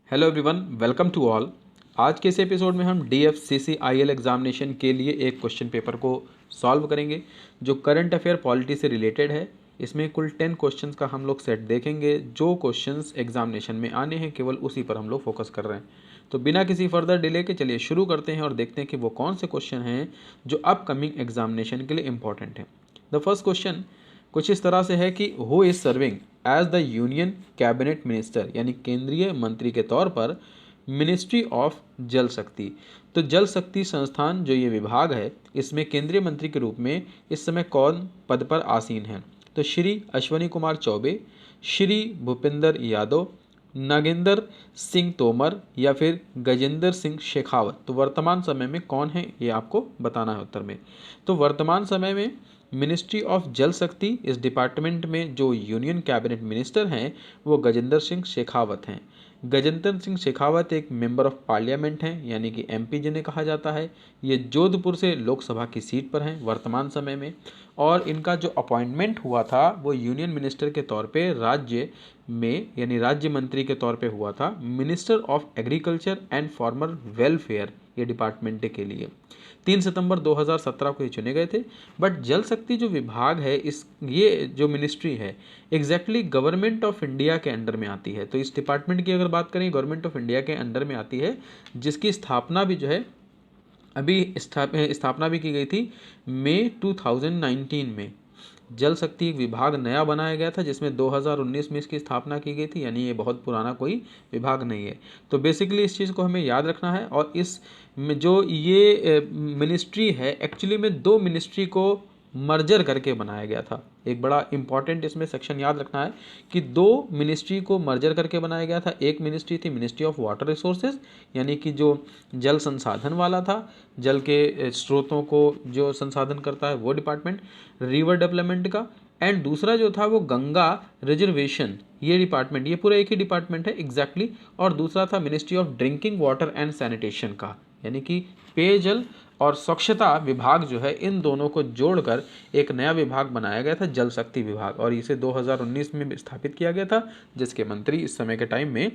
Hello everyone, welcome to all. आज के इस एपिसोड में हम DFCCIL एग्जामिनेशन के लिए एक क्वेश्चन पेपर को सॉल्व करेंगे जो करंट अफेयर पॉलिटी से रिलेटेड है। इसमें कुल 10 क्वेश्चंस का हम लोग सेट देखेंगे। जो क्वेश्चंस एग्जामिनेशन में आने हैं केवल उसी पर हम लोग फोकस कर रहे हैं। तो बिना किसी फर्दर डिले के चलिए शुरू करते हैं और देखते हैं कि वो कौन से क्वेश्चन हैं जो अपकमिंग एग्जामिनेशन के लिए इंपॉर्टेंट हैं। द फर्स्ट क्वेश्चन कुछ इस तरह से है कि who is serving as the union cabinet minister, यानी केंद्रीय मंत्री के तौर पर मिनिस्ट्री ऑफ जल शक्ति। तो जल शक्ति संस्थान जो ये विभाग है, इसमें केंद्रीय मंत्री के रूप में इस समय कौन पद पर आसीन है? तो श्री अश्वनी कुमार चौबे, श्री भूपेंद्र यादव, नागेंद्र सिंह तोमर या फिर गजेंद्र सिंह शेखावत। तो वर्तमान समय में कौन है ये आपको बताना है उत्तर में। तो वर्तमान समय में मिनिस्ट्री ऑफ जल शक्ति, इस डिपार्टमेंट में जो यूनियन कैबिनेट मिनिस्टर हैं वो गजेंद्र सिंह शेखावत हैं। गजेंद्र सिंह शेखावत एक मेंबर ऑफ पार्लियामेंट हैं, यानी कि MP जिन्हें कहा जाता है। ये जोधपुर से लोकसभा की सीट पर हैं वर्तमान समय में। और इनका जो अपॉइंटमेंट हुआ था वो यूनियन मिनिस्टर के तौर पे राज्य में, यानी राज्य मंत्री के तौर पे हुआ था, minister of agriculture and farmer welfare ये डिपार्टमेंट के लिए। 3 सितंबर 2017 को ये चुने गए थे। बट जल शक्ति जो विभाग है, इस ये जो मिनिस्ट्री है एग्जैक्टली गवर्नमेंट ऑफ इंडिया के अंडर में आती है। तो इस डिपार्टमेंट की अगर बात करें, गवर्नमेंट ऑफ इंडिया के अंडर में आती है, जिसकी स्थापना भी जो है अभी स्थापना भी की गई थी मई 2019 में। जल शक्ति एक विभाग नया बनाया गया था जिसमें 2019 में इसकी स्थापना की गई थी, यानी ये बहुत पुराना कोई विभाग नहीं है। तो बेसिकली इस चीज़ को हमें याद रखना है। और इस में जो ये मिनिस्ट्री है, एक्चुअली में दो मिनिस्ट्री को मर्जर करके बनाया गया था। एक बड़ा इंपॉर्टेंट इसमें सेक्शन याद रखना है कि दो मिनिस्ट्री को मर्जर करके बनाया गया था। एक मिनिस्ट्री थी मिनिस्ट्री ऑफ वाटर रिसोर्सेज, यानी कि जो जल संसाधन वाला था, जल के स्रोतों को जो संसाधन करता है वो डिपार्टमेंट, रिवर डेवलपमेंट का। एंड दूसरा जो था वो गंगा रिजर्वेशन, ये डिपार्टमेंट, ये पूरा एक ही डिपार्टमेंट है एग्जैक्टली। और दूसरा था ministry of drinking water and sanitation का, यानी कि पेयजल और स्वच्छता विभाग जो है, इन दोनों को जोड़कर एक नया विभाग बनाया गया था, जल शक्ति विभाग। और इसे 2019 में स्थापित किया गया था, जिसके मंत्री इस समय के टाइम में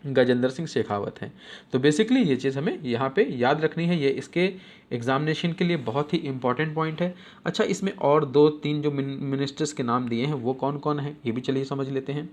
गजेंद्र सिंह शेखावत हैं। तो बेसिकली ये चीज़ हमें यहाँ पे याद रखनी है। ये इसके एग्जामिनेशन के लिए बहुत ही इंपॉर्टेंट पॉइंट है। अच्छा, इसमें और 2-3 जो मिनिस्टर्स के नाम दिए हैं वो कौन कौन है ये भी चलिए समझ लेते हैं।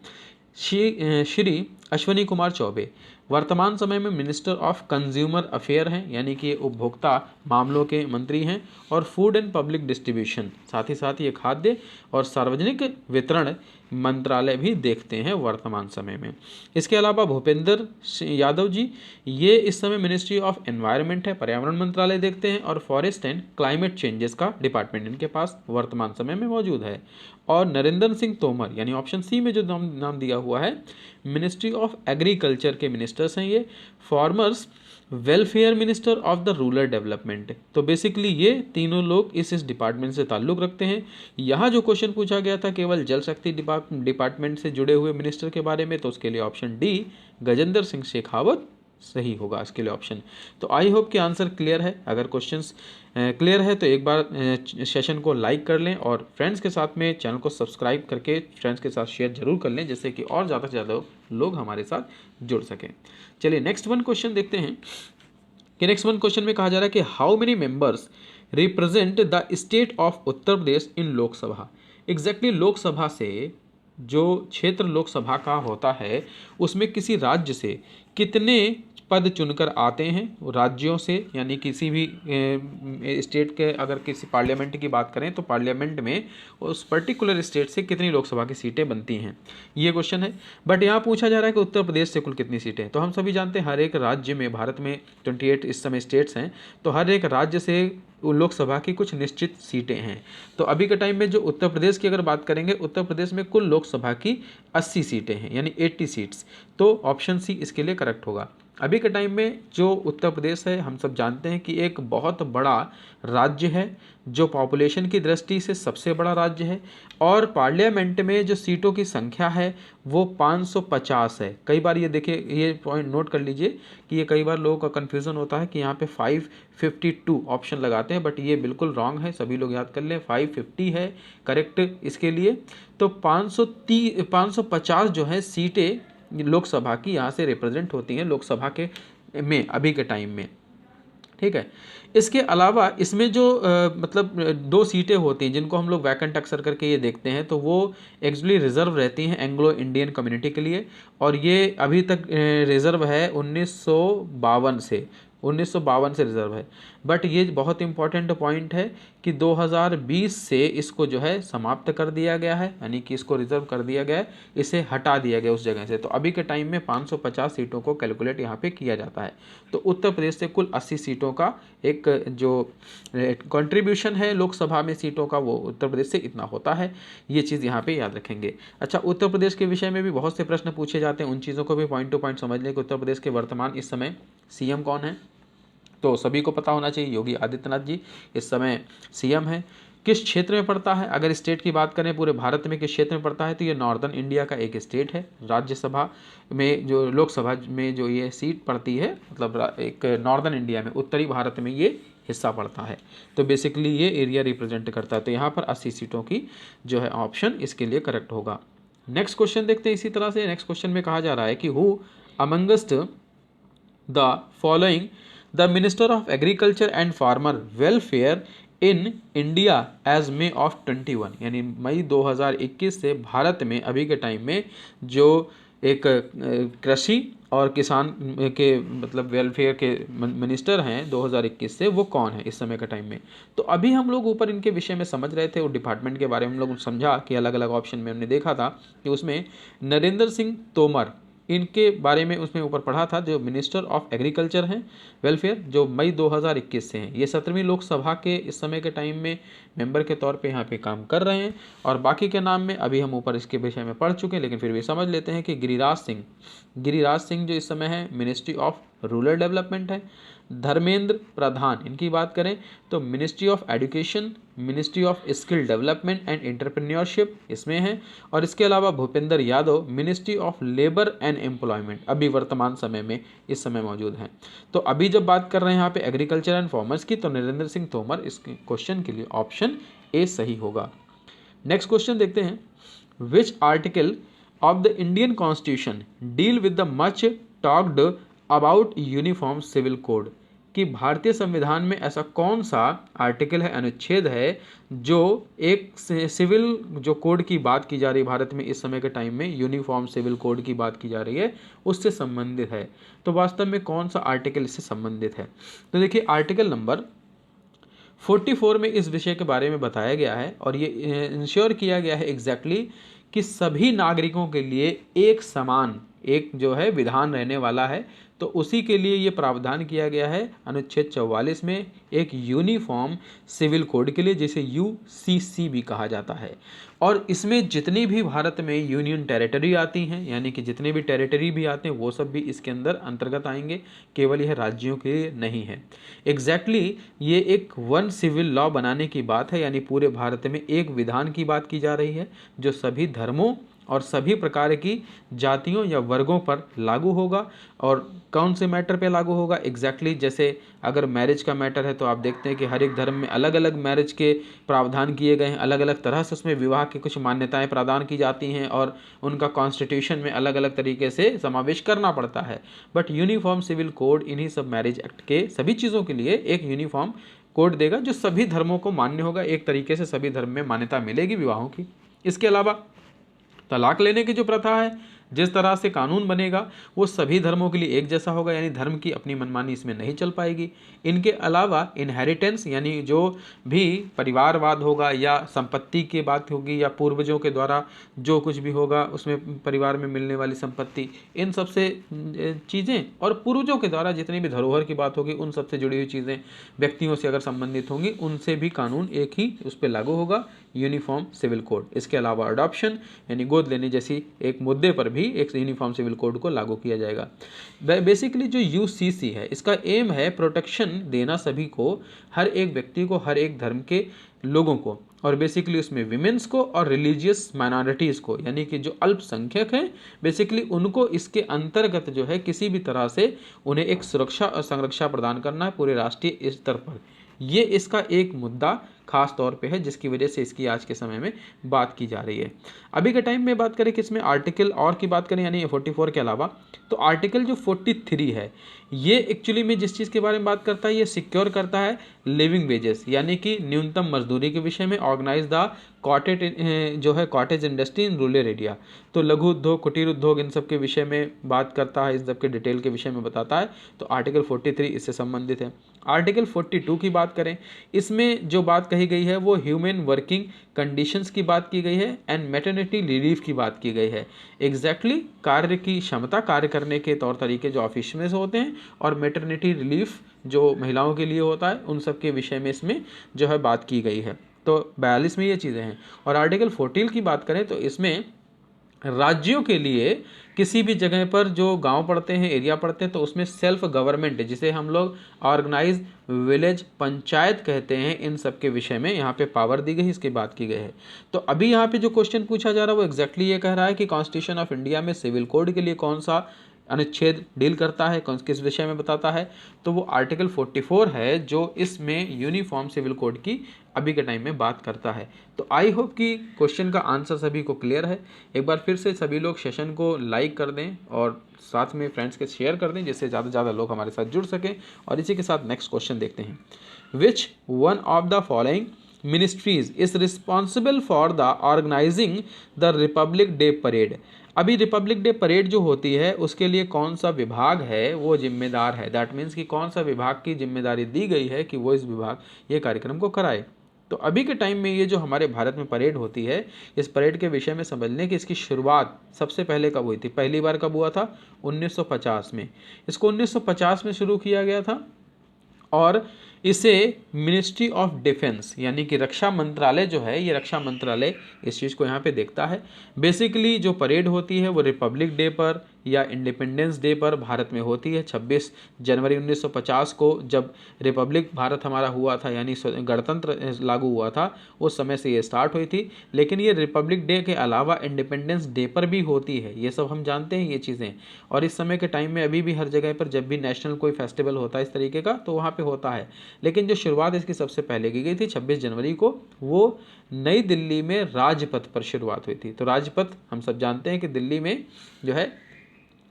श्री अश्वनी कुमार चौबे वर्तमान समय में मिनिस्टर ऑफ कंज्यूमर अफेयर हैं, यानी कि उपभोक्ता मामलों के मंत्री हैं। और फूड एंड पब्लिक डिस्ट्रीब्यूशन, साथ ही साथ ये खाद्य और सार्वजनिक वितरण मंत्रालय भी देखते हैं वर्तमान समय में। इसके अलावा भूपेंद्र यादव जी, ये इस समय मिनिस्ट्री ऑफ एनवायरनमेंट है, पर्यावरण मंत्रालय देखते हैं। और फॉरेस्ट एंड क्लाइमेट चेंजेस का डिपार्टमेंट इनके पास वर्तमान समय में मौजूद है। और नरेंद्र सिंह तोमर, यानी ऑप्शन सी में जो नाम दिया हुआ है, मिनिस्ट्री ऑफ एग्रीकल्चर के मिनिस्टर्स हैं ये। Farmers welfare minister of the rural development. तो बेसिकली ये तीनों लोग इस डिपार्टमेंट से ताल्लुक़ रखते हैं। यहाँ जो क्वेश्चन पूछा गया था केवल जल शक्ति डिपार्टमेंट से जुड़े हुए मिनिस्टर के बारे में, तो उसके लिए ऑप्शन डी गजेंद्र सिंह शेखावत सही होगा इसके लिए ऑप्शन। तो आई होप कि आंसर क्लियर है। अगर क्वेश्चंस क्लियर है तो एक बार सेशन को लाइक कर लें और फ्रेंड्स के साथ में चैनल को सब्सक्राइब करके फ्रेंड्स के साथ शेयर जरूर कर लें, जिससे कि और ज़्यादा से ज़्यादा लोग हमारे साथ जुड़ सकें। चलिए नेक्स्ट वन क्वेश्चन देखते हैं कि नेक्स्ट वन क्वेश्चन में कहा जा रहा है कि how many members represent the state of Uttar Pradesh in Lok Sabha. Exactly Lok Sabha से जो क्षेत्र लोकसभा का होता है उसमें किसी राज्य से कितने पद चुनकर आते हैं राज्यों से, यानी किसी भी स्टेट के अगर किसी पार्लियामेंट की बात करें तो पार्लियामेंट में उस पर्टिकुलर स्टेट से कितनी लोकसभा की सीटें बनती हैं, ये क्वेश्चन है। बट यहाँ पूछा जा रहा है कि उत्तर प्रदेश से कुल कितनी सीटें। तो हम सभी जानते हैं हर एक राज्य में, भारत में 28 इस समय स्टेट्स हैं, तो हर एक राज्य से लोकसभा की कुछ निश्चित सीटें हैं। तो अभी के टाइम में जो उत्तर प्रदेश की अगर बात करेंगे, उत्तर प्रदेश में कुल लोकसभा की 80 सीटें हैं, यानी 80 सीट्स। तो ऑप्शन सी इसके लिए करेक्ट होगा। अभी के टाइम में जो उत्तर प्रदेश है, हम सब जानते हैं कि एक बहुत बड़ा राज्य है, जो पॉपुलेशन की दृष्टि से सबसे बड़ा राज्य है। और पार्लियामेंट में जो सीटों की संख्या है वो 550 है। कई बार ये देखिए, ये पॉइंट नोट कर लीजिए कि ये कई बार लोगों का कन्फ्यूज़न होता है कि यहाँ पे 552 ऑप्शन लगाते हैं, बट ये बिल्कुल रॉन्ग है। सभी लोग याद कर लें, 550 है करेक्ट इसके लिए। तो 550 जो है सीटें लोकसभा की यहाँ से रिप्रेजेंट होती हैं लोकसभा के में अभी के टाइम में, ठीक है। इसके अलावा इसमें जो मतलब 2 सीटें होती हैं जिनको हम लोग वैकेंट अक्सर करके ये देखते हैं, तो वो एक्चुअली रिज़र्व रहती हैं एंग्लो इंडियन कम्युनिटी के लिए, और ये अभी तक रिज़र्व है 1952 से, 1952 से रिज़र्व है। बट ये बहुत इंपॉर्टेंट पॉइंट है कि 2020 से इसको जो है समाप्त कर दिया गया है, यानी कि इसको रिज़र्व कर दिया गया है, इसे हटा दिया गया उस जगह से। तो अभी के टाइम में 550 सीटों को कैलकुलेट यहाँ पे किया जाता है। तो उत्तर प्रदेश से कुल 80 सीटों का एक जो कंट्रीब्यूशन है लोकसभा में सीटों का, वो उत्तर प्रदेश से इतना होता है। ये चीज़ यहाँ पे याद रखेंगे। अच्छा, उत्तर प्रदेश के विषय में भी बहुत से प्रश्न पूछे जाते हैं, उन चीज़ों को भी पॉइंट टू पॉइंट समझ लें कि उत्तर प्रदेश के वर्तमान इस समय सीएम कौन है। तो सभी को पता होना चाहिए, योगी आदित्यनाथ जी इस समय सीएम है। किस क्षेत्र में पड़ता है, अगर स्टेट की बात करें पूरे भारत में किस क्षेत्र में पड़ता है, तो ये नॉर्दर्न इंडिया का एक स्टेट है। राज्यसभा में जो लोकसभा में जो ये सीट पड़ती है, मतलब एक नॉर्दर्न इंडिया में, उत्तरी भारत में ये हिस्सा पड़ता है। तो बेसिकली ये एरिया रिप्रेजेंट करता है। तो यहाँ पर 80 सीटों की जो है ऑप्शन इसके लिए करेक्ट होगा। नेक्स्ट क्वेश्चन देखते हैं। इसी तरह से नेक्स्ट क्वेश्चन में कहा जा रहा है कि who amongst the following the minister of agriculture and farmer welfare in India as May of 21, यानी मई 2021 से भारत में अभी के टाइम में जो एक कृषि और किसान के मतलब वेलफेयर के मिनिस्टर हैं 2021 से, वो कौन है इस समय के टाइम में। तो अभी हम लोग ऊपर इनके विषय में समझ रहे थे, वो डिपार्टमेंट के बारे में हम लोग समझा कि अलग अलग ऑप्शन में हमने देखा था कि उसमें नरेंद्र सिंह तोमर, इनके बारे में उसमें ऊपर पढ़ा था, जो मिनिस्टर ऑफ एग्रीकल्चर हैं वेलफेयर, जो मई 2021 से हैं। ये 17वीं लोकसभा के इस समय के टाइम में मेंबर के तौर पे यहाँ पे काम कर रहे हैं। और बाकी के नाम में अभी हम ऊपर इसके विषय में पढ़ चुके हैं, लेकिन फिर भी समझ लेते हैं कि गिरिराज सिंह जो इस समय है मिनिस्ट्री ऑफ रूरल डेवलपमेंट है। धर्मेंद्र प्रधान, इनकी बात करें तो ministry of education, ministry of skill development and entrepreneurship इसमें है। और इसके अलावा Bhupendra Yadav ministry of labour and employment अभी वर्तमान समय में इस समय मौजूद हैं। तो अभी जब बात कर रहे हैं यहाँ पे एग्रीकल्चर एंड फार्मर्स की, तो नरेंद्र सिंह तोमर इस क्वेश्चन के लिए ऑप्शन ए सही होगा। नेक्स्ट क्वेश्चन देखते हैं। Which article of the Indian constitution deal with the much talked about uniform civil code, कि भारतीय संविधान में ऐसा कौन सा आर्टिकल है, अनुच्छेद है, जो एक सिविल जो कोड की बात की जा रही है भारत में इस समय के टाइम में, यूनिफॉर्म सिविल कोड की बात की जा रही है, उससे संबंधित है। तो वास्तव में कौन सा आर्टिकल इससे संबंधित है। तो देखिए आर्टिकल नंबर 44 में इस विषय के बारे में बताया गया है, और ये इंश्योर किया गया है एग्जैक्टली कि सभी नागरिकों के लिए एक समान एक जो है विधान रहने वाला है। तो उसी के लिए ये प्रावधान किया गया है अनुच्छेद 44 में एक यूनिफॉर्म सिविल कोड के लिए, जिसे यूसीसी भी कहा जाता है। और इसमें जितनी भी भारत में यूनियन टेरिटरी आती हैं, यानी कि जितने भी टेरिटरी भी आते हैं, वो सब भी इसके अंदर अंतर्गत आएंगे, केवल यह राज्यों के लिए नहीं है। एग्जैक्टली ये एक वन सिविल लॉ बनाने की बात है, यानी पूरे भारत में एक विधान की बात की जा रही है जो सभी धर्मों और सभी प्रकार की जातियों या वर्गों पर लागू होगा। और कौन से मैटर पे लागू होगा एग्जैक्टली, जैसे अगर मैरिज का मैटर है तो आप देखते हैं कि हर एक धर्म में अलग अलग मैरिज के प्रावधान किए गए हैं, अलग अलग तरह से उसमें विवाह की कुछ मान्यताएं प्रदान की जाती हैं, और उनका कॉन्स्टिट्यूशन में अलग अलग तरीके से समावेश करना पड़ता है। बट यूनिफॉर्म सिविल कोड इन्हीं सब मैरिज एक्ट के सभी चीज़ों के लिए एक यूनिफॉर्म कोड देगा, जो सभी धर्मों को मान्य होगा, एक तरीके से सभी धर्म में मान्यता मिलेगी विवाहों की। इसके अलावा तलाक लेने की जो प्रथा है, जिस तरह से कानून बनेगा वो सभी धर्मों के लिए एक जैसा होगा, यानी धर्म की अपनी मनमानी इसमें नहीं चल पाएगी। इनके अलावा इनहेरिटेंस, यानी जो भी परिवारवाद होगा या संपत्ति की बात होगी या पूर्वजों के द्वारा जो कुछ भी होगा उसमें परिवार में मिलने वाली संपत्ति, इन सब से चीज़ें, और पूर्वजों के द्वारा जितनी भी धरोहर की बात होगी उन सबसे जुड़ी हुई चीज़ें व्यक्तियों से अगर संबंधित होंगी, उनसे भी कानून एक ही उस पर लागू होगा, यूनिफॉर्म सिविल कोड। इसके अलावा अडॉप्शन यानी गोद लेने जैसी एक मुद्दे पर भी एक यूनिफॉर्म सिविल कोड को लागू किया जाएगा। बेसिकली जो यूसीसी है इसका एम है प्रोटेक्शन देना सभी को, हर एक व्यक्ति को, हर एक धर्म के लोगों को, और बेसिकली उसमें विमेंस को और रिलीजियस माइनॉरिटीज़ को, यानी कि जो अल्पसंख्यक हैं बेसिकली उनको इसके अंतर्गत जो है किसी भी तरह से उन्हें एक सुरक्षा और संरक्षा प्रदान करना है पूरे राष्ट्रीय स्तर पर। ये इसका एक मुद्दा खास तौर पे है, जिसकी वजह से इसकी आज के समय में बात की जा रही है। अभी के टाइम में बात करें कि इसमें आर्टिकल और की बात करें यानी 44 के अलावा, तो आर्टिकल जो 43 है ये एक्चुअली में जिस चीज़ के बारे में बात करता है, ये सिक्योर करता है लिविंग वेजेस यानी कि न्यूनतम मजदूरी के विषय में, ऑर्गेनाइज द कॉटेज जो है cottage industry in rural area, तो लघु उद्योग, कुटीर उद्योग, इन सब के विषय में बात करता है, इस सब के डिटेल के विषय में बताता है। तो आर्टिकल 43 इससे संबंधित है। आर्टिकल 42 की बात करें, इसमें जो बात कही गई है वो ह्यूमन वर्किंग कंडीशंस की बात की गई है एंड मैटरनिटी रिलीफ की बात की गई है। एग्जैक्टली कार्य की क्षमता, कार्य करने के तौर तरीके जो ऑफिस में से होते हैं, और मैटरनिटी रिलीफ जो महिलाओं के लिए होता है, उन सब के विषय में इसमें जो है बात की गई है। तो 42 में ये चीज़ें हैं। और आर्टिकल 14 की बात करें तो इसमें राज्यों के लिए किसी भी जगह पर जो गांव पड़ते हैं, एरिया पड़ते हैं, तो उसमें सेल्फ गवर्नमेंट, जिसे हम लोग ऑर्गेनाइज विलेज पंचायत कहते हैं, इन सब के विषय में यहाँ पे पावर दी गई, इसकी बात की गई है। तो अभी यहाँ पे जो क्वेश्चन पूछा जा रहा है वो एग्जैक्टली ये कह रहा है कि कॉन्स्टिट्यूशन ऑफ इंडिया में सिविल कोड के लिए कौन सा अनुच्छेद डील करता है, कौन किस विषय में बताता है। तो वो आर्टिकल 44 है जो इसमें यूनिफॉर्म सिविल कोड की अभी के टाइम में बात करता है। तो आई होप कि क्वेश्चन का आंसर सभी को क्लियर है। एक बार फिर से सभी लोग सेशन को लाइक कर दें और साथ में फ्रेंड्स के शेयर कर दें, जिससे ज़्यादा से ज़्यादा लोग हमारे साथ जुड़ सकें। और इसी के साथ नेक्स्ट क्वेश्चन देखते हैं। Which one of the following ministries is responsible for the organizing the republic day parade. अभी रिपब्लिक डे परेड जो होती है उसके लिए कौन सा विभाग है वो जिम्मेदार है। दैट मीन्स कि कौन सा विभाग की जिम्मेदारी दी गई है कि वो इस विभाग ये कार्यक्रम को कराए। तो अभी के टाइम में ये जो हमारे भारत में परेड होती है, इस परेड के विषय में समझने की इसकी शुरुआत सबसे पहले कब हुई थी, पहली बार कब हुआ था, 1950 में। इसको 1950 में शुरू किया गया था और इसे मिनिस्ट्री ऑफ डिफेंस यानी कि रक्षा मंत्रालय जो है, ये रक्षा मंत्रालय इस चीज़ को यहाँ पे देखता है। बेसिकली जो परेड होती है वो रिपब्लिक डे पर या इंडिपेंडेंस डे पर भारत में होती है। 26 जनवरी 1950 को जब रिपब्लिक भारत हमारा हुआ था, यानी गणतंत्र लागू हुआ था, उस समय से ये स्टार्ट हुई थी। लेकिन ये रिपब्लिक डे के अलावा इंडिपेंडेंस डे पर भी होती है, ये सब हम जानते हैं ये चीज़ें। और इस समय के टाइम में अभी भी हर जगह पर जब भी नेशनल कोई फेस्टिवल होता है इस तरीके का, तो वहाँ पर होता है। लेकिन जो शुरुआत इसकी सबसे पहले की गई थी 26 जनवरी को, वो नई दिल्ली में राजपथ पर शुरुआत हुई थी। तो राजपथ हम सब जानते हैं कि दिल्ली में जो है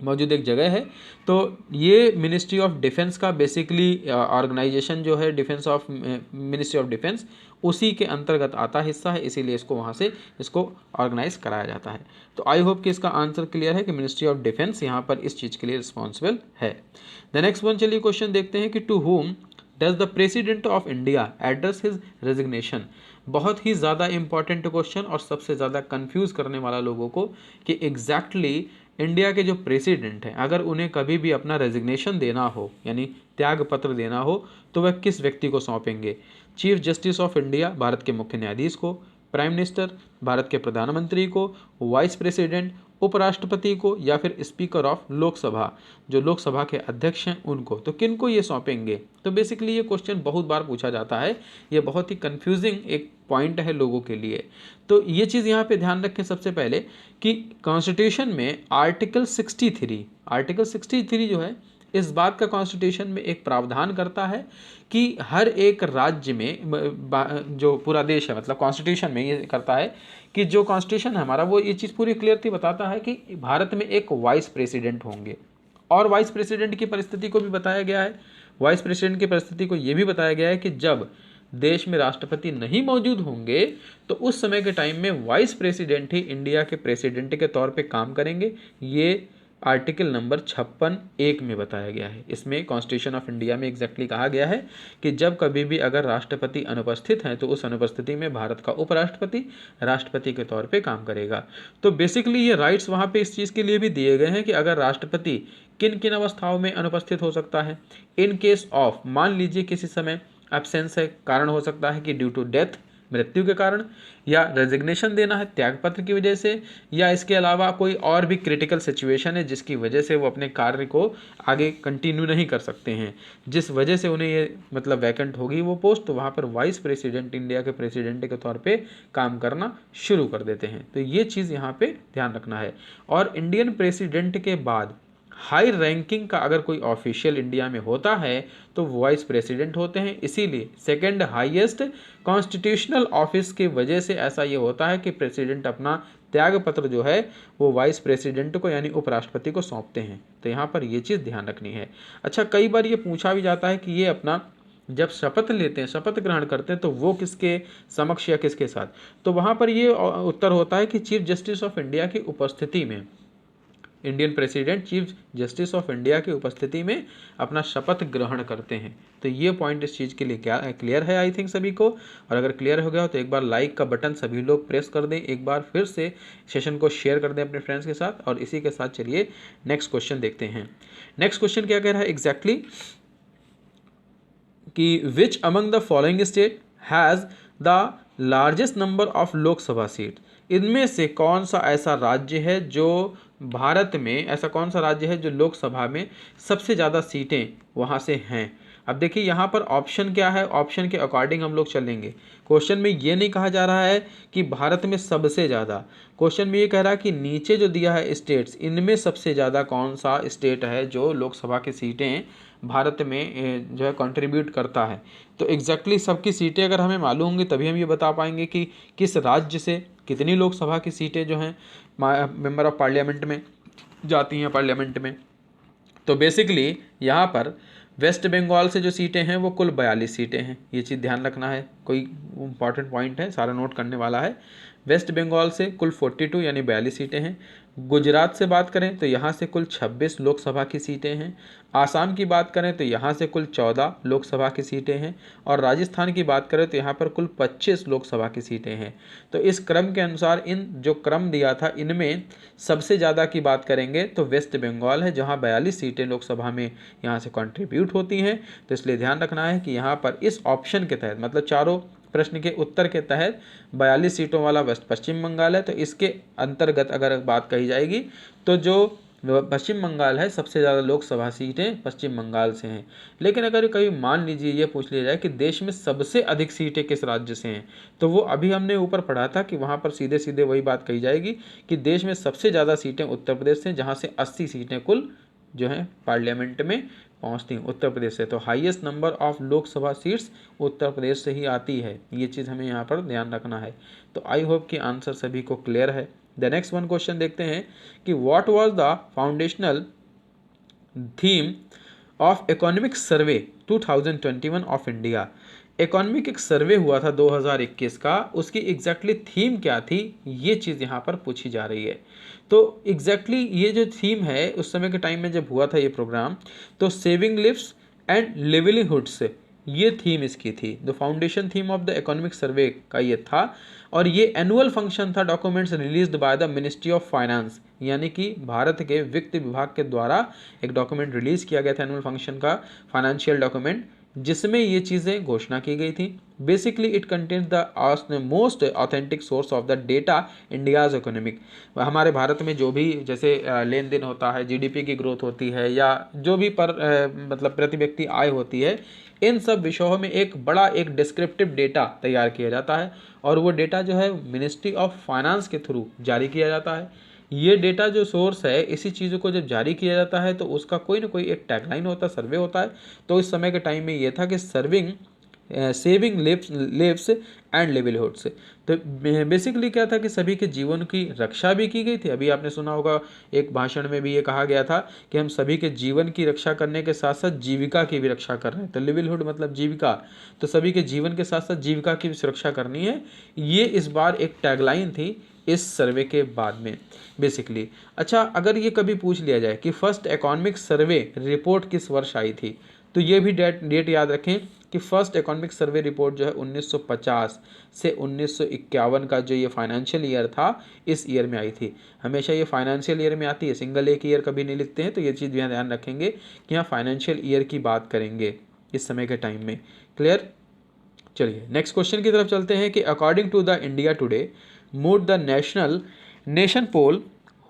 मौजूद एक जगह है। तो ये मिनिस्ट्री ऑफ डिफेंस का बेसिकली ऑर्गेनाइजेशन जो है, defence of ministry of defence, उसी के अंतर्गत आता हिस्सा है, इसीलिए इसको वहाँ से इसको ऑर्गेनाइज कराया जाता है। तो आई होप कि इसका आंसर क्लियर है कि मिनिस्ट्री ऑफ डिफेंस यहाँ पर इस चीज़ के लिए रिस्पॉन्सिबल है। द नेक्स्ट वन, चलिए क्वेश्चन देखते हैं कि to whom does the president of India address his resignation. बहुत ही ज़्यादा इंपॉर्टेंट क्वेश्चन और सबसे ज़्यादा कंफ्यूज करने वाला लोगों को कि एग्जैक्टली इंडिया के जो प्रेसिडेंट हैं, अगर उन्हें कभी भी अपना रेजिग्नेशन देना हो यानी त्याग पत्र देना हो, तो वह किस व्यक्ति को सौंपेंगे। Chief justice of India, Bharat के मुख्य न्यायाधीश को, प्राइम मिनिस्टर, भारत के प्रधानमंत्री को, वाइस प्रेसिडेंट, उपराष्ट्रपति को, या फिर स्पीकर ऑफ लोकसभा, जो लोकसभा के अध्यक्ष हैं उनको। तो किन को ये सौंपेंगे। तो बेसिकली ये क्वेश्चन बहुत बार पूछा जाता है, ये बहुत ही कंफ्यूजिंग एक पॉइंट है लोगों के लिए। तो ये चीज़ यहाँ पे ध्यान रखें सबसे पहले कि कॉन्स्टिट्यूशन में आर्टिकल 63 जो है, इस बात का कॉन्स्टिट्यूशन में एक प्रावधान करता है कि हर एक राज्य में, जो पूरा देश है, मतलब कॉन्स्टिट्यूशन में ये करता है कि जो कॉन्स्टिट्यूशन है हमारा, वो ये चीज़ पूरी क्लियरली बताता है कि भारत में एक वाइस प्रेसिडेंट होंगे। और वाइस प्रेसिडेंट की परिस्थिति को भी बताया गया है। वाइस प्रेसिडेंट की परिस्थिति को ये भी बताया गया है कि जब देश में राष्ट्रपति नहीं मौजूद होंगे तो उस समय के टाइम में वाइस प्रेसिडेंट ही इंडिया के प्रेसिडेंट के तौर पे काम करेंगे। ये आर्टिकल नंबर 56(1) में बताया गया है। इसमें कॉन्स्टिट्यूशन ऑफ इंडिया में एग्जैक्टली कहा गया है कि जब कभी भी अगर राष्ट्रपति अनुपस्थित हैं तो उस अनुपस्थिति में भारत का उपराष्ट्रपति राष्ट्रपति के तौर पे काम करेगा। तो बेसिकली ये राइट्स वहाँ पे इस चीज़ के लिए भी दिए गए हैं कि अगर राष्ट्रपति किन किन अवस्थाओं में अनुपस्थित हो सकता है। इन केस ऑफ, मान लीजिए किसी समय एब्सेंस है, कारण हो सकता है कि ड्यू टू डेथ, मृत्यु के कारण, या रेजिग्नेशन देना है त्यागपत्र की वजह से, या इसके अलावा कोई और भी क्रिटिकल सिचुएशन है जिसकी वजह से वो अपने कार्य को आगे कंटिन्यू नहीं कर सकते हैं, जिस वजह से उन्हें ये मतलब वैकेंट होगी वो पोस्ट, तो वहाँ पर वाइस प्रेसिडेंट इंडिया के प्रेसिडेंट के तौर पे काम करना शुरू कर देते हैं। तो ये चीज़ यहाँ पे ध्यान रखना है। और इंडियन प्रेसिडेंट के बाद हाई रैंकिंग का अगर कोई ऑफिशियल इंडिया में होता है तो वाइस प्रेसिडेंट होते हैं। इसीलिए सेकंड हाईएस्ट कॉन्स्टिट्यूशनल ऑफिस की वजह से ऐसा ये होता है कि प्रेसिडेंट अपना त्याग पत्र जो है वो वाइस प्रेसिडेंट को यानी उपराष्ट्रपति को सौंपते हैं। तो यहाँ पर ये चीज़ ध्यान रखनी है। अच्छा, कई बार ये पूछा भी जाता है कि ये अपना जब शपथ लेते हैं, शपथ ग्रहण करते हैं, तो वो किसके समक्ष या किसके साथ, तो वहाँ पर ये उत्तर होता है कि चीफ जस्टिस ऑफ इंडिया की उपस्थिति में, Indian president chief justice of India की उपस्थिति में अपना शपथ ग्रहण करते हैं। तो ये पॉइंट इस चीज़ के लिए क्या क्लियर है आई थिंक सभी को। और अगर क्लियर हो गया हो तो एक बार लाइक का बटन सभी लोग प्रेस कर दें, एक बार फिर से सेशन को शेयर कर दें अपने फ्रेंड्स के साथ। और इसी के साथ चलिए नेक्स्ट क्वेश्चन देखते हैं। नेक्स्ट क्वेश्चन क्या कह रहा है एग्जैक्टली कि which among the following state has the largest number of Lok Sabha seat, इनमें से कौन सा ऐसा राज्य है जो भारत में, ऐसा कौन सा राज्य है जो लोकसभा में सबसे ज़्यादा सीटें वहाँ से हैं। अब देखिए यहाँ पर ऑप्शन क्या है, ऑप्शन के अकॉर्डिंग हम लोग चलेंगे। क्वेश्चन में ये नहीं कहा जा रहा है कि भारत में सबसे ज़्यादा, क्वेश्चन में ये कह रहा है कि नीचे जो दिया है स्टेट्स, इनमें सबसे ज़्यादा कौन सा स्टेट है जो लोकसभा की सीटें भारत में जो है कंट्रीब्यूट करता है। तो एग्जैक्टली सबकी सीटें अगर हमें मालूम होंगी तभी हम ये बता पाएंगे कि किस राज्य से कितनी लोकसभा की सीटें जो हैं मेंबर ऑफ पार्लियामेंट में जाती हैं पार्लियामेंट में। तो बेसिकली यहाँ पर वेस्ट बंगाल से जो सीटें हैं वो कुल 42 सीटें हैं। ये चीज़ ध्यान रखना है, कोई इंपॉर्टेंट पॉइंट है, सारा नोट करने वाला है। वेस्ट बंगाल से कुल 42 यानी 42 सीटें हैं। गुजरात से बात करें तो यहाँ से कुल 26 लोकसभा की सीटें हैं। आसाम की बात करें तो यहाँ से कुल 14 लोकसभा की सीटें हैं। और राजस्थान की बात करें तो यहाँ पर कुल 25 लोकसभा की सीटें हैं। तो इस क्रम के अनुसार इन जो क्रम दिया था इनमें सबसे ज़्यादा की बात करेंगे तो वेस्ट बंगाल है, जहाँ 42 सीटें लोकसभा में यहाँ से कंट्रीब्यूट होती हैं। तो इसलिए ध्यान रखना है कि यहाँ पर इस ऑप्शन के तहत, मतलब चारों प्रश्न के उत्तर के तहत 42 सीटों वाला वेस्ट पश्चिम बंगाल है। तो इसके अंतर्गत अगर बात कही जाएगी तो जो पश्चिम बंगाल है सबसे ज़्यादा लोकसभा सीटें पश्चिम बंगाल से हैं। लेकिन अगर कभी मान लीजिए ये पूछ लिया जाए कि देश में सबसे अधिक सीटें किस राज्य से हैं, तो वो अभी हमने ऊपर पढ़ा था कि वहाँ पर सीधे सीधे वही बात कही जाएगी कि देश में सबसे ज़्यादा सीटें उत्तर प्रदेश से, जहाँ से 80 सीटें कुल जो हैं पार्लियामेंट में पहुँचती हैं उत्तर प्रदेश से। तो highest number of Lok Sabha seats Uttar Pradesh से ही आती है। ये चीज़ हमें यहाँ पर ध्यान रखना है। तो आई होप कि आंसर सभी को क्लियर है। द नेक्स्ट वन क्वेश्चन देखते हैं कि what was the foundational theme of economic survey 2021 of India. Economic एक सर्वे हुआ था 2021 का, उसकी एग्जैक्टली थीम क्या थी, ये चीज़ यहाँ पर पूछी जा रही है। तो एग्जैक्टली ये जो थीम है उस समय के टाइम में जब हुआ था ये प्रोग्राम, तो सेविंग लिव्स एंड लिवलीहुड्स ये थीम इसकी थी। The foundation theme of the economic survey का ये था। और ये एनुअल फंक्शन था, documents released by the ministry of finance, यानी कि भारत के वित्त विभाग के द्वारा एक डॉक्यूमेंट रिलीज किया गया था एनुअल फंक्शन का, फाइनेंशियल डॉक्यूमेंट, जिसमें ये चीज़ें घोषणा की गई थी। Basically it contains the most authentic source of the data India's economic. हमारे भारत में जो भी जैसे लेन देन होता है, जीडीपी की ग्रोथ होती है, या जो भी मतलब प्रति व्यक्ति आय होती है, इन सब विषयों में एक बड़ा एक डिस्क्रिप्टिव डेटा तैयार किया जाता है। और वो डेटा जो है मिनिस्ट्री ऑफ फाइनेंस के थ्रू जारी किया जाता है। ये डेटा जो सोर्स है, इसी चीज़ों को जब जारी किया जाता है तो उसका कोई ना कोई एक टैगलाइन होता है, सर्वे होता है। तो इस समय के टाइम में ये था कि सेविंग लिव्स एंड लिवलीहुड्स। तो बेसिकली क्या था कि सभी के जीवन की रक्षा भी की गई थी। अभी आपने सुना होगा एक भाषण में भी ये कहा गया था कि हम सभी के जीवन की रक्षा करने के साथ साथ जीविका की भी रक्षा कर रहे हैं। तो लिवलीहुड मतलब जीविका, तो सभी के जीवन के साथ साथ जीविका की भी सुरक्षा करनी है। ये इस बार एक टैगलाइन थी इस सर्वे के बाद में बेसिकली। अच्छा, अगर ये कभी पूछ लिया जाए कि फर्स्ट इकोनॉमिक सर्वे रिपोर्ट किस वर्ष आई थी, तो ये भी डेट याद रखें कि फर्स्ट इकोनॉमिक सर्वे रिपोर्ट जो है 1950 से 1951 का जो ये फाइनेंशियल ईयर था, इस ईयर में आई थी। हमेशा ये फाइनेंशियल ईयर में आती है, सिंगल एक ईयर कभी नहीं लिखते हैं। तो ये चीज़ भी ध्यान रखेंगे कि यहाँ फाइनेंशियल ईयर की बात करेंगे इस समय के टाइम में। क्लियर? चलिए नेक्स्ट क्वेश्चन की तरफ चलते हैं कि according to the India Today mood the nation poll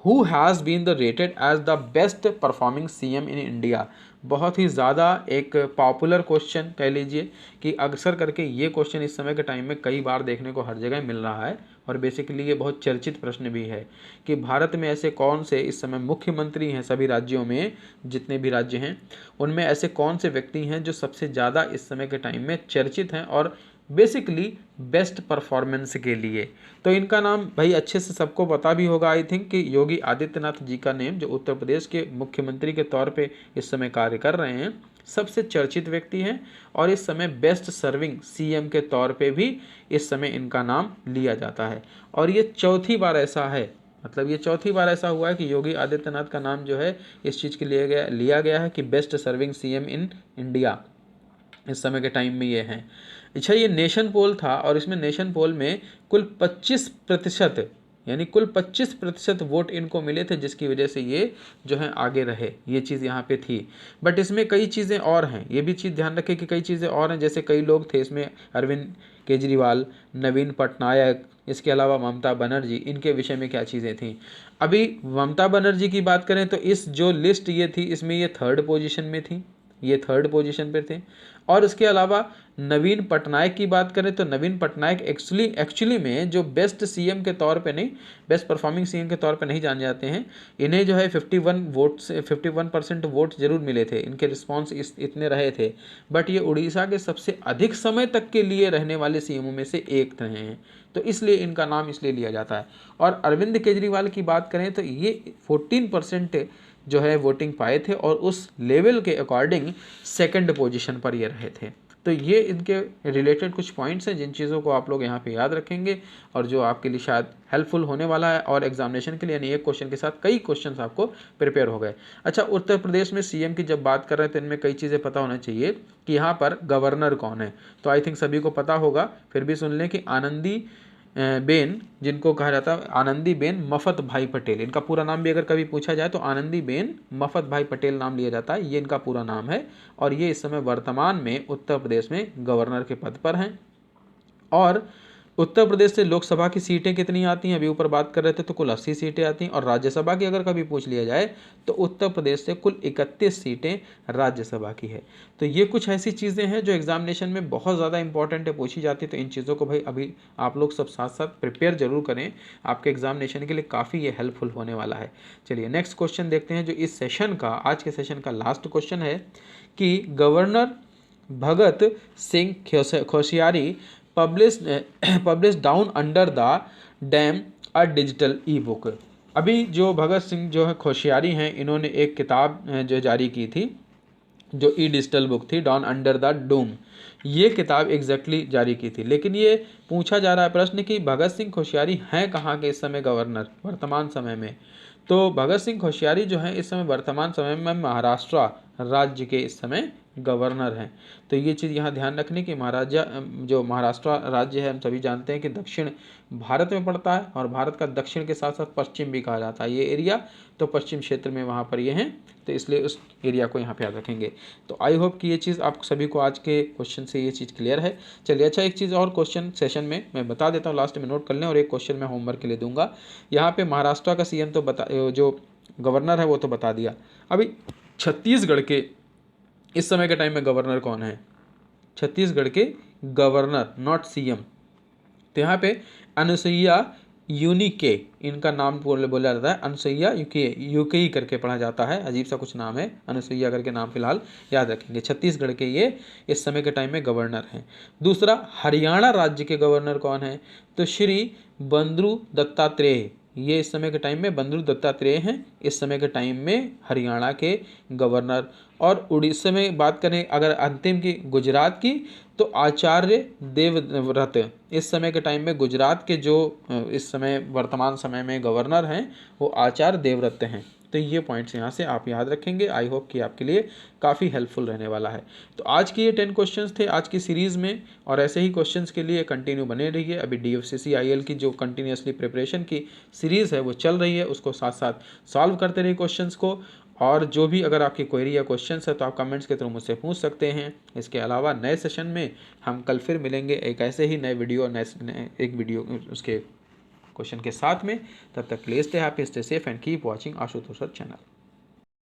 who has been the rated as the best performing CM in India. बहुत ही ज़्यादा एक पॉपुलर क्वेश्चन कह लीजिए कि अक्सर करके ये क्वेश्चन इस समय के टाइम में कई बार देखने को हर जगह मिल रहा है और बेसिकली ये बहुत चर्चित प्रश्न भी है कि भारत में ऐसे कौन से इस समय मुख्यमंत्री हैं, सभी राज्यों में जितने भी राज्य हैं उनमें ऐसे कौन से व्यक्ति हैं जो सबसे ज़्यादा इस समय के टाइम में चर्चित हैं और बेसिकली बेस्ट परफॉर्मेंस के लिए। तो इनका नाम भाई अच्छे से सबको पता भी होगा आई थिंक कि योगी आदित्यनाथ जी का नेम, जो उत्तर प्रदेश के मुख्यमंत्री के तौर पे इस समय कार्य कर रहे हैं, सबसे चर्चित व्यक्ति हैं और इस समय बेस्ट सर्विंग सीएम के तौर पे भी इस समय इनका नाम लिया जाता है। और ये चौथी बार ऐसा है, मतलब ये चौथी बार ऐसा हुआ है कि योगी आदित्यनाथ का नाम जो है इस चीज़ के लिए लिया गया है कि best serving CM in India इस समय के टाइम में ये हैं। अच्छा, ये नेशन पोल था और इसमें नेशन पोल में कुल 25% यानी कुल 25% वोट इनको मिले थे, जिसकी वजह से ये जो है आगे रहे। ये चीज़ यहाँ पे थी। बट इसमें कई चीज़ें और हैं, ये भी चीज़ ध्यान रखें कि कई चीज़ें और हैं। जैसे कई लोग थे इसमें, अरविंद केजरीवाल, नवीन पटनायक, इसके अलावा ममता बनर्जी, इनके विषय में क्या चीज़ें थी। अभी ममता बनर्जी की बात करें तो इस जो लिस्ट ये थी इसमें ये 3rd पोजीशन में थी, ये 3rd पोजीशन पे थे। और उसके अलावा नवीन पटनायक की बात करें तो नवीन पटनायक एक्चुअली में जो बेस्ट सीएम के तौर पे नहीं, बेस्ट परफॉर्मिंग सीएम के तौर पे नहीं जाने जाते हैं। इन्हें जो है 51% वोट जरूर मिले थे, इनके रिस्पॉन्स इतने रहे थे। बट ये उड़ीसा के सबसे अधिक समय तक के लिए रहने वाले सीएमओ में से एक रहे हैं, तो इसलिए इनका नाम इसलिए लिया जाता है। और अरविंद केजरीवाल की बात करें तो ये 14% जो है वोटिंग पाए थे और उस लेवल के अकॉर्डिंग 2nd पोजीशन पर ये रहे थे। तो ये इनके रिलेटेड कुछ पॉइंट्स हैं जिन चीज़ों को आप लोग यहाँ पे याद रखेंगे और जो आपके लिए शायद हेल्पफुल होने वाला है और एग्जामिनेशन के लिए, यानी एक क्वेश्चन के साथ कई क्वेश्चंस आपको प्रिपेयर हो गए। अच्छा, उत्तर प्रदेश में सीएम की जब बात कर रहे हैं तो इनमें कई चीज़ें पता होना चाहिए कि यहाँ पर गवर्नर कौन है। तो आई थिंक सभी को पता होगा, फिर भी सुन लें कि आनंदी बेन, जिनको कहा जाता है आनंदी बेन मफत भाई पटेल, इनका पूरा नाम भी अगर कभी पूछा जाए तो आनंदी बेन मफत भाई पटेल नाम लिया जाता है, ये इनका पूरा नाम है। और ये इस समय वर्तमान में उत्तर प्रदेश में गवर्नर के पद पर हैं। और उत्तर प्रदेश से लोकसभा की सीटें कितनी आती हैं, अभी ऊपर बात कर रहे थे, तो कुल 80 सीटें आती हैं। और राज्यसभा की अगर कभी पूछ लिया जाए तो उत्तर प्रदेश से कुल 31 सीटें राज्यसभा की है। तो ये कुछ ऐसी चीज़ें हैं जो एग्जामिनेशन में बहुत ज़्यादा इंपॉर्टेंट है, पूछी जाती है। तो इन चीज़ों को भाई अभी आप लोग सब साथ साथ प्रिपेयर जरूर करें, आपके एग्जामिनेशन के लिए काफ़ी ये हेल्पफुल होने वाला है। चलिए नेक्स्ट क्वेश्चन देखते हैं, जो इस सेशन का, आज के सेशन का लास्ट क्वेश्चन है कि governor Bhagat Singh Koshyari publish down under the dam a digital e book. अभी जो भगत सिंह जो है कोश्यारी हैं, इन्होंने एक किताब जो जारी की थी, जो ई डिजिटल बुक थी, डाउन अंडर द डूम, ये किताब एग्जैक्टली जारी की थी। लेकिन ये पूछा जा रहा है प्रश्न कि भगत सिंह कोश्यारी हैं कहाँ के इस समय गवर्नर वर्तमान समय में। तो भगत सिंह कोश्यारी जो हैं इस समय वर्तमान समय में महाराष्ट्र राज्य के इस समय गवर्नर हैं। तो ये चीज़ यहाँ ध्यान रखने की, महाराजा जो महाराष्ट्र राज्य है हम सभी जानते हैं कि दक्षिण भारत में पड़ता है और भारत का दक्षिण के साथ साथ पश्चिम भी कहा जाता है ये एरिया, तो पश्चिम क्षेत्र में वहाँ पर ये हैं, तो इसलिए उस एरिया को यहाँ पे याद रखेंगे। तो आई होप कि ये चीज़ आप सभी को आज के क्वेश्चन से ये चीज़ क्लियर है। चलिए, अच्छा एक चीज़ और क्वेश्चन सेशन में मैं बता देता हूँ, लास्ट में नोट कर लें, और एक क्वेश्चन मैं होमवर्क के लिए दूंगा। यहाँ पे महाराष्ट्र का सीएम तो जो गवर्नर है वो तो बता दिया। अभी छत्तीसगढ़ के इस समय के टाइम में गवर्नर कौन है? छत्तीसगढ़ के गवर्नर, नॉट सीएम। तो यहाँ पे अनुसुईया यूनिके इनका नाम बोला जाता है, अनुसुईया यूके करके पढ़ा जाता है, अजीब सा कुछ नाम है, अनुसुईया करके नाम फिलहाल याद रखेंगे। छत्तीसगढ़ के ये इस समय के टाइम में गवर्नर हैं। दूसरा, हरियाणा राज्य के गवर्नर कौन है? तो श्री बंदरू दत्तात्रेय, ये इस समय के टाइम में बंदरू दत्तात्रेय हैं इस समय के टाइम में हरियाणा के गवर्नर। और उड़ीसा में बात करें अगर अंतिम की, गुजरात की, तो आचार्य देवव्रत इस समय के टाइम में गुजरात के जो इस समय वर्तमान समय में गवर्नर हैं वो आचार्य देवव्रत हैं। तो ये पॉइंट्स यहाँ से आप याद रखेंगे। आई होप कि आपके लिए काफ़ी हेल्पफुल रहने वाला है। तो आज की ये 10 क्वेश्चंस थे आज की सीरीज़ में, और ऐसे ही क्वेश्चंस के लिए कंटिन्यू बने रहिए। अभी DFCCIL की जो कंटिन्यूसली प्रिपरेशन की सीरीज़ है वो चल रही है, उसको साथ साथ सॉल्व करते रहिए क्वेश्चंस को। और जो भी अगर आपकी क्वेरी या क्वेश्चंस है तो आप कमेंट्स के थ्रू मुझसे पूछ सकते हैं। इसके अलावा नए सेशन में हम कल फिर मिलेंगे एक ऐसे ही नए वीडियो, एक वीडियो उसके क्वेश्चन के साथ में। तब तक के लिए stay happy, stay safe and keep watching Ashutosh sir channel.